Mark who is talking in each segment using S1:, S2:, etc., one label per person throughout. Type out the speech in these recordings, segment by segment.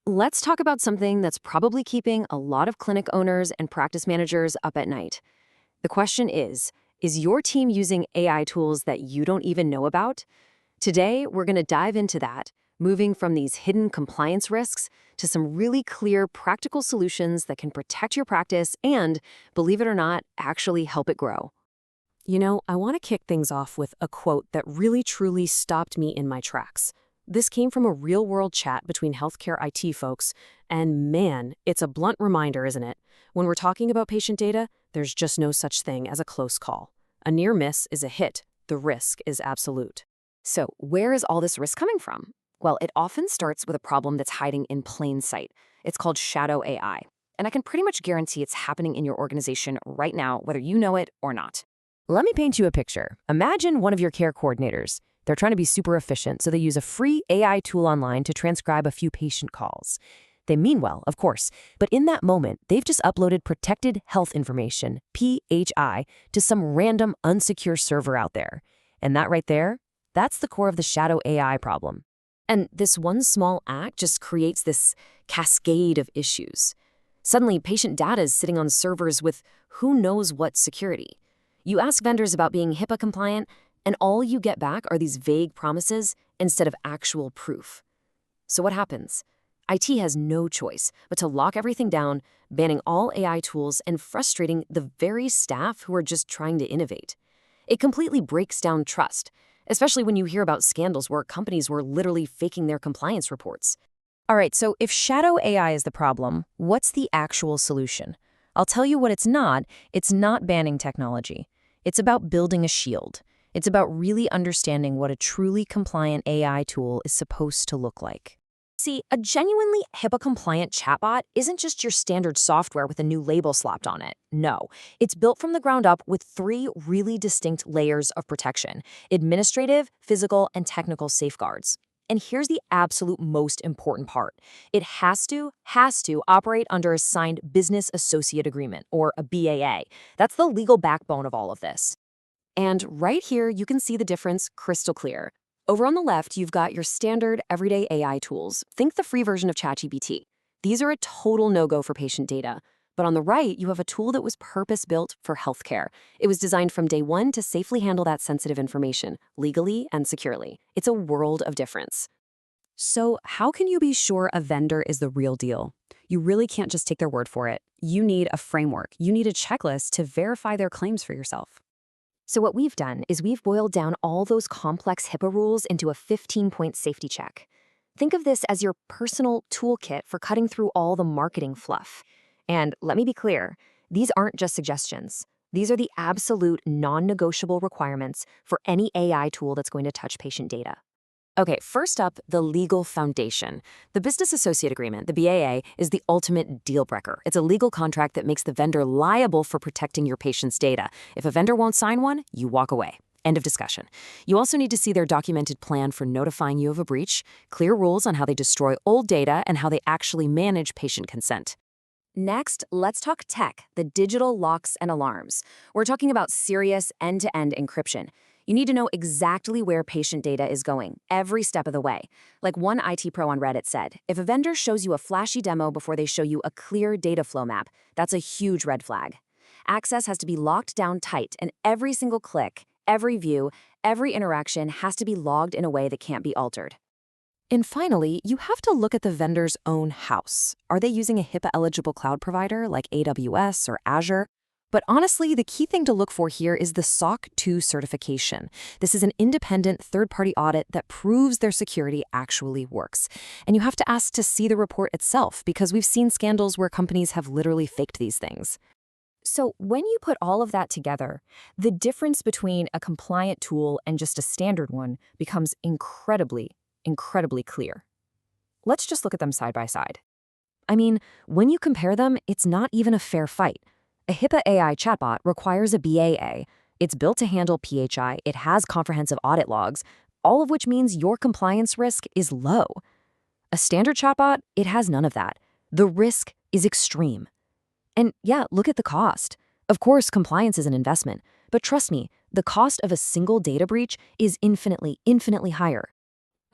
S1: Let's talk about something that's probably keeping a lot of clinic owners and practice managers up at night. The question is your team using AI tools that you don't even know about? Today, we're going to dive into that, moving from these hidden compliance risks to some really clear, practical solutions that can protect your practice and, believe it or not, actually help it grow. I want to kick things off with a quote that really truly stopped me in my tracks. This came from a real-world chat between healthcare IT folks, and man, it's a blunt reminder, isn't it? When we're talking about patient data, there's just no such thing as a close call. A near miss is a hit. The risk is absolute. So, where is all this risk coming from? Well, it often starts with a problem that's hiding in plain sight. It's called shadow AI. And I can pretty much guarantee it's happening in your organization right now, whether you know it or not. Let me paint you a picture. Imagine one of your care coordinators. They're trying to be super efficient, so they use a free AI tool online to transcribe a few patient calls. They mean well, of course, but in that moment, they've just uploaded protected health information, PHI, to some random unsecure server out there. And that right there, that's the core of the shadow AI problem. And this one small act just creates this cascade of issues. Suddenly, patient data is sitting on servers with who knows what security. You ask vendors about being HIPAA compliant, and all you get back are these vague promises instead of actual proof. So what happens? IT has no choice but to lock everything down, banning all AI tools and frustrating the very staff who are just trying to innovate. It completely breaks down trust, especially when you hear about scandals where companies were literally faking their compliance reports. All right, so if shadow AI is the problem, what's the actual solution? I'll tell you what it's not banning technology. It's about building a shield. It's about really understanding what a truly compliant AI tool is supposed to look like. See, a genuinely HIPAA-compliant chatbot isn't just your standard software with a new label slapped on it. No, it's built from the ground up with 3 really distinct layers of protection: administrative, physical, and technical safeguards. And here's the absolute most important part. It has to operate under a signed Business Associate Agreement, or a BAA. That's the legal backbone of all of this. And right here, you can see the difference crystal clear. Over on the left, you've got your standard everyday AI tools. Think the free version of ChatGPT. These are a total no-go for patient data. But on the right, you have a tool that was purpose-built for healthcare. It was designed from day one to safely handle that sensitive information, legally and securely. It's a world of difference. So how can you be sure a vendor is the real deal? You really can't just take their word for it. You need a framework. You need a checklist to verify their claims for yourself. So what we've done is we've boiled down all those complex HIPAA rules into a 15-point safety check. Think of this as your personal toolkit for cutting through all the marketing fluff. And let me be clear, these aren't just suggestions. These are the absolute non-negotiable requirements for any AI tool that's going to touch patient data. Okay, first up, the legal foundation. The Business Associate Agreement, the BAA, is the ultimate deal breaker. It's a legal contract that makes the vendor liable for protecting your patient's data. If a vendor won't sign one, you walk away. End of discussion. You also need to see their documented plan for notifying you of a breach, clear rules on how they destroy old data, and how they actually manage patient consent. Next, let's talk tech, the digital locks and alarms. We're talking about serious end-to-end encryption. You need to know exactly where patient data is going, every step of the way. Like one IT pro on Reddit said, if a vendor shows you a flashy demo before they show you a clear data flow map, that's a huge red flag. Access has to be locked down tight, and every single click, every view, every interaction has to be logged in a way that can't be altered. And finally, you have to look at the vendor's own house. Are they using a HIPAA-eligible cloud provider like AWS or Azure? But honestly, the key thing to look for here is the SOC 2 certification. This is an independent third-party audit that proves their security actually works. And you have to ask to see the report itself, because we've seen scandals where companies have literally faked these things. So when you put all of that together, the difference between a compliant tool and just a standard one becomes incredibly clear. Let's just look at them side by side. I mean, when you compare them, it's not even a fair fight. A HIPAA AI chatbot requires a BAA. It's built to handle PHI. It has comprehensive audit logs, all of which means your compliance risk is low. A standard chatbot, it has none of that. The risk is extreme. And yeah, look at the cost. Of course, compliance is an investment, but trust me, the cost of a single data breach is infinitely higher.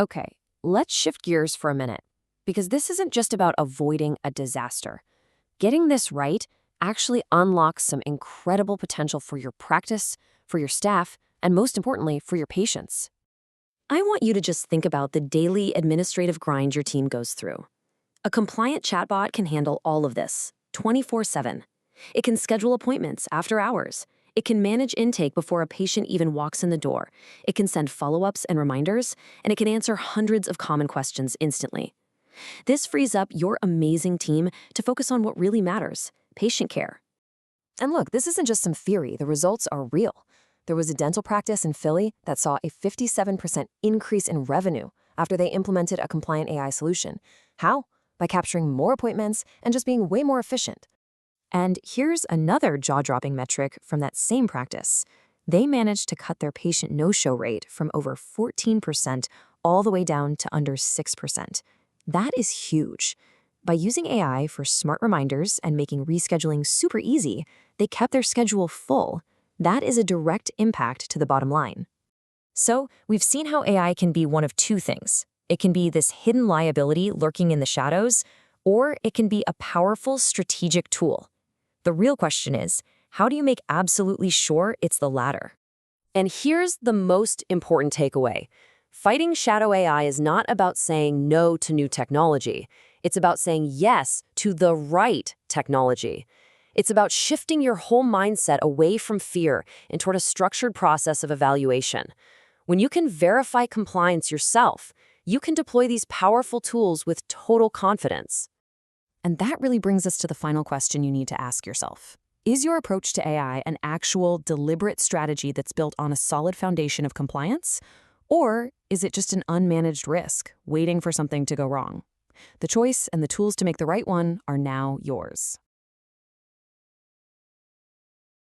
S1: Okay, let's shift gears for a minute. because this isn't just about avoiding a disaster. Getting this right actually unlocks some incredible potential for your practice, for your staff, and most importantly, for your patients. I want you to just think about the daily administrative grind your team goes through. A compliant chatbot can handle all of this, 24/7. It can schedule appointments after hours. It can manage intake before a patient even walks in the door. It can send follow-ups and reminders, and it can answer hundreds of common questions instantly. This frees up your amazing team to focus on what really matters, patient care. And look, this isn't just some theory. The results are real. There was a dental practice in Philly that saw a 57% increase in revenue after they implemented a compliant AI solution. How? By capturing more appointments and just being way more efficient. And here's another jaw-dropping metric from that same practice. They managed to cut their patient no-show rate from over 14% all the way down to under 6%. That is huge. By using AI for smart reminders and making rescheduling super easy, they kept their schedule full. That is a direct impact to the bottom line. So, we've seen how AI can be one of two things. It can be this hidden liability lurking in the shadows, or it can be a powerful strategic tool. The real question is, how do you make absolutely sure it's the latter? And here's the most important takeaway. Fighting shadow AI is not about saying no to new technology. It's about saying yes to the right technology. It's about shifting your whole mindset away from fear and toward a structured process of evaluation. When you can verify compliance yourself, you can deploy these powerful tools with total confidence. And that really brings us to the final question you need to ask yourself. Is your approach to AI an actual, deliberate strategy that's built on a solid foundation of compliance? Or is it just an unmanaged risk, waiting for something to go wrong? The choice and the tools to make the right one are now yours.